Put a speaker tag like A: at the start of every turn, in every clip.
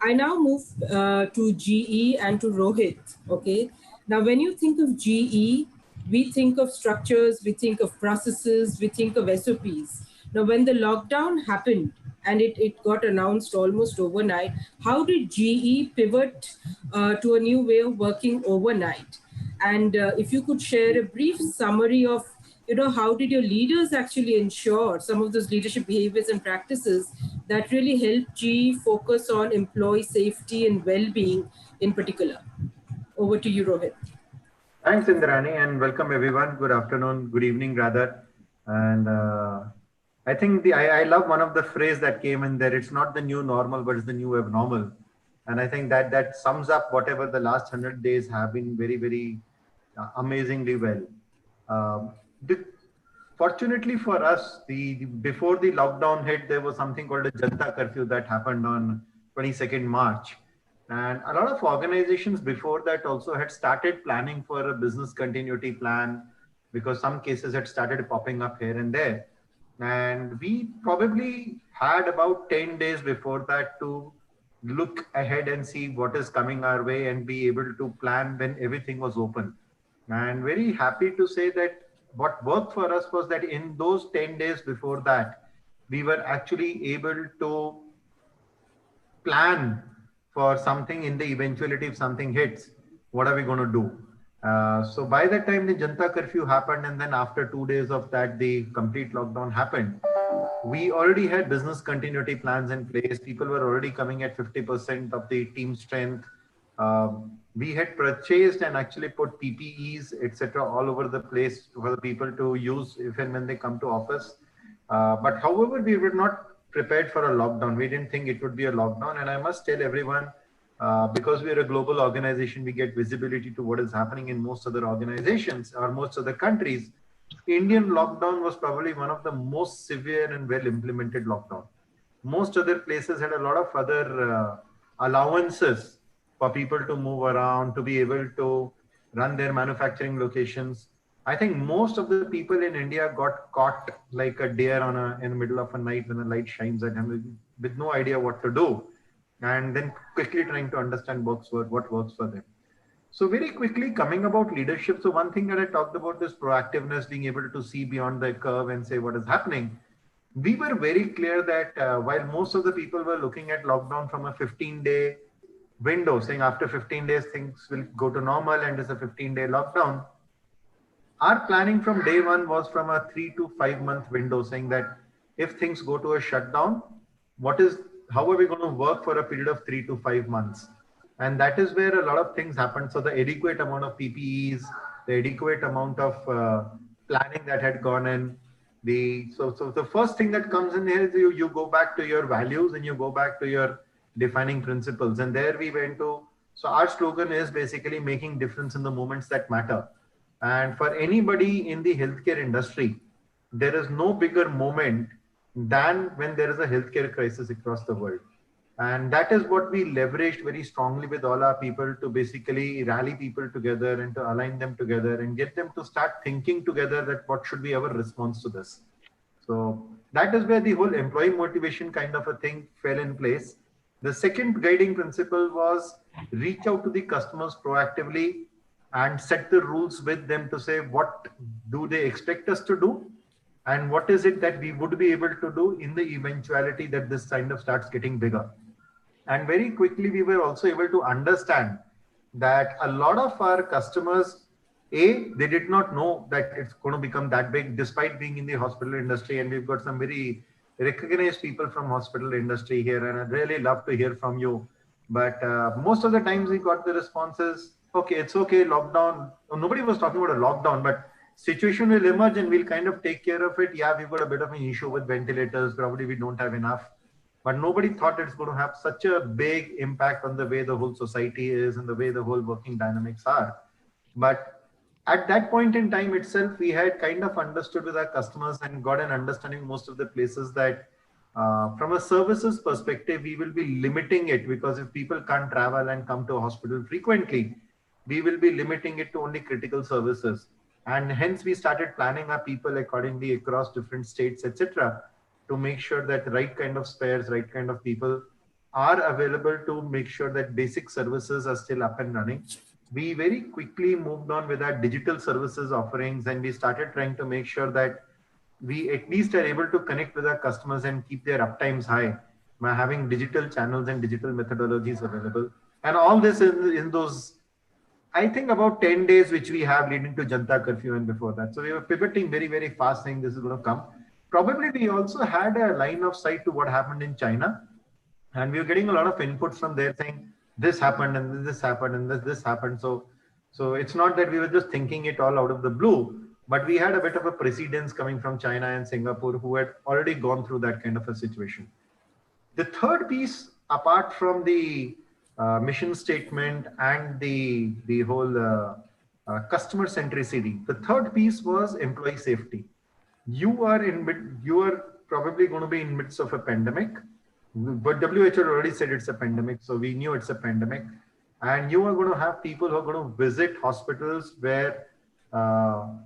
A: I now move to GE and to Rohit. Okay. Now, when you think of GE, we think of structures, we think of processes, we think of SOPs. Now, when the lockdown happened and it got announced almost overnight, how did GE pivot to a new way of working overnight? And if you could share a brief summary of, how did your leaders actually ensure some of those leadership behaviors and practices that really help G focus on employee safety and well-being in particular? Over to you, Rohit.
B: Thanks, Indrani, and welcome everyone. Good afternoon, good evening, rather. And I think I love one of the phrase that came in there. It's not the new normal, but it's the new abnormal. And I think that sums up whatever the last 100 days have been very amazingly well. The, Fortunately for us, before the lockdown hit, there was something called a Janta curfew that happened on 22nd March. And a lot of organizations before that also had started planning for a business continuity plan because some cases had started popping up here and there. And we probably had about 10 days before that to look ahead and see what is coming our way and be able to plan when everything was open. And very happy to say that what worked for us was that in those 10 days before that, we were actually able to plan for something in the eventuality if something hits, what are we going to do? So by the time the Janta curfew happened, and then after 2 days of that, the complete lockdown happened, we already had business continuity plans in place. People were already coming at 50% of the team strength. We had purchased and actually put PPEs, etc., all over the place for the people to use if and when they come to office. But however, we were not prepared for a lockdown. We didn't think it would be a lockdown. And I must tell everyone, because we're a global organization, we get visibility to what is happening in most other organizations or most other countries. Indian lockdown was probably one of the most severe and well implemented lockdown. Most other places had a lot of other allowances for people to move around, to be able to run their manufacturing locations. I think most of the people in India got caught like a deer in the middle of a night when the light shines at them with no idea what to do, and then quickly trying to understand what works for them. So very quickly coming about leadership. So one thing that I talked about is proactiveness, being able to see beyond the curve and say what is happening. We were very clear that while most of the people were looking at lockdown from a 15-day window, saying after 15 days things will go to normal and it's a 15-day lockdown, our planning from day one was from a 3 to 5 month window, saying that if things go to a shutdown, how are we going to work for a period of 3 to 5 months? And that is where a lot of things happened. So the adequate amount of PPEs, the adequate amount of planning that had gone in. So the first thing that comes in here is you go back to your values and you go back to your defining principles. And there we went to. So our slogan is basically making difference in the moments that matter. And for anybody in the healthcare industry, there is no bigger moment than when there is a healthcare crisis across the world. And that is what we leveraged very strongly with all our people to basically rally people together and to align them together and get them to start thinking together that what should be our response to this. So that is where the whole employee motivation kind of a thing fell in place. The second guiding principle was reach out to the customers proactively and set the rules with them to say what do they expect us to do and what is it that we would be able to do in the eventuality that this kind of starts getting bigger. And very quickly we were also able to understand that a lot of our customers, they did not know that it's going to become that big despite being in the hospital industry. And we've got some very recognized people from hospital industry here, and I'd really love to hear from you. But most of the times we got the responses, okay, it's okay, lockdown. Nobody was talking about a lockdown, but situation will emerge and we'll kind of take care of it. Yeah, we've got a bit of an issue with ventilators. Probably we don't have enough. But nobody thought it's going to have such a big impact on the way the whole society is and the way the whole working dynamics are. But at that point in time itself, we had kind of understood with our customers and got an understanding most of the places that from a services perspective, we will be limiting it because if people can't travel and come to a hospital frequently, we will be limiting it to only critical services. And hence we started planning our people accordingly across different states, etc., to make sure that the right kind of spares, right kind of people are available to make sure that basic services are still up and running. We very quickly moved on with our digital services offerings, and we started trying to make sure that we at least are able to connect with our customers and keep their uptimes high by having digital channels and digital methodologies available. And all this in those, I think, about 10 days, which we have leading to Janta curfew and before that. So we were pivoting very, very fast, saying this is going to come. Probably we also had a line of sight to what happened in China. And we were getting a lot of inputs from there saying this happened and this happened and this happened. So it's not that we were just thinking it all out of the blue, but we had a bit of a precedence coming from China and Singapore who had already gone through that kind of a situation. The third piece, apart from the mission statement and the whole customer centricity, the third piece was employee safety. You are probably going to be in midst of a pandemic, but WHO already said it's a pandemic, so we knew it's a pandemic. And you are going to have people who are going to visit hospitals where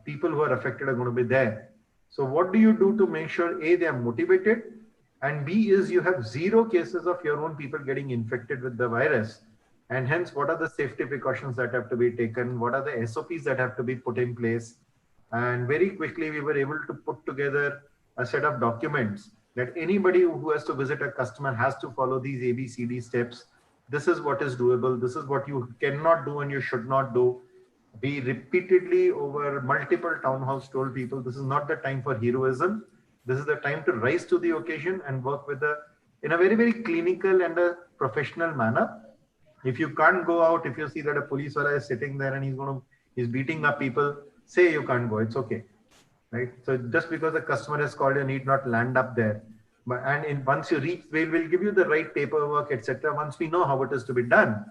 B: people who are affected are going to be there. So what do you do to make sure A, they are motivated, and B is you have 0 cases of your own people getting infected with the virus. And hence, what are the safety precautions that have to be taken? What are the SOPs that have to be put in place? And very quickly, we were able to put together a set of documents that anybody who has to visit a customer has to follow these ABCD steps. This is what is doable. This is what you cannot do and you should not do. We repeatedly over multiple town halls told people, this is not the time for heroism. This is the time to rise to the occasion and work in a very, very clinical and a professional manner. If you can't go out, if you see that a police wala is sitting there and he's beating up people, say you can't go, it's okay. Right? So just because the customer has called, you need not land up there. Once you reach, we'll give you the right paperwork, etc. Once we know how it is to be done.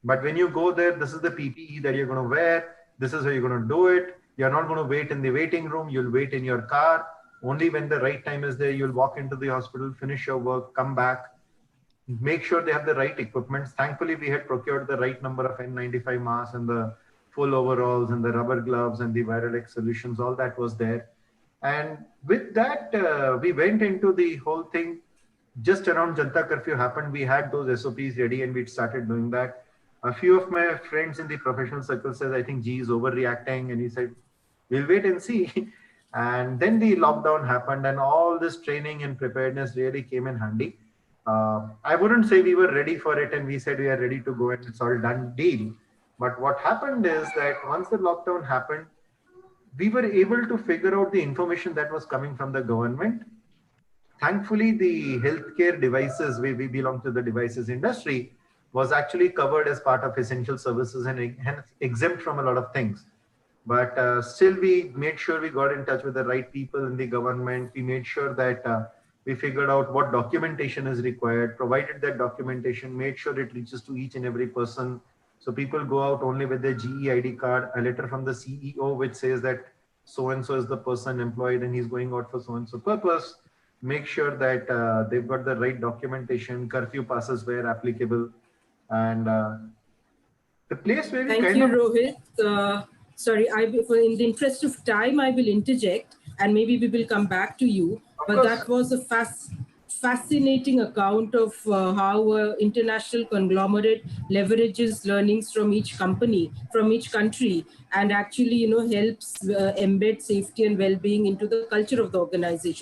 B: But when you go there, this is the PPE that you're going to wear. This is how you're going to do it. You're not going to wait in the waiting room. You'll wait in your car. Only when the right time is there, you'll walk into the hospital, finish your work, come back, make sure they have the right equipment. Thankfully, we had procured the right number of N95 masks and the full overalls and the rubber gloves and the viral X solutions, all that was there. And with that, we went into the whole thing just around Janta curfew happened. We had those SOPs ready and we started doing that. A few of my friends in the professional circle says, I think G is overreacting. And he said, we'll wait and see. And then the lockdown happened and all this training and preparedness really came in handy. I wouldn't say we were ready for it and we said we are ready to go and it's all done deal. But what happened is that once the lockdown happened, we were able to figure out the information that was coming from the government. Thankfully, the healthcare devices, we belong to the devices industry, was actually covered as part of essential services and hence exempt from a lot of things. But still, we made sure we got in touch with the right people in the government. We made sure that we figured out what documentation is required, provided that documentation, made sure it reaches to each and every person. So people go out only with their GE ID card, a letter from the CEO, which says that so-and-so is the person employed and he's going out for so-and-so purpose. Make sure that they've got the right documentation, curfew passes where applicable. And the place where we
A: Thank you, Rohit. Sorry, in the interest of time, I will interject and maybe we will come back to you. But that was a fascinating account of how an international conglomerate leverages learnings from each company, from each country, and actually, helps embed safety and well-being into the culture of the organization.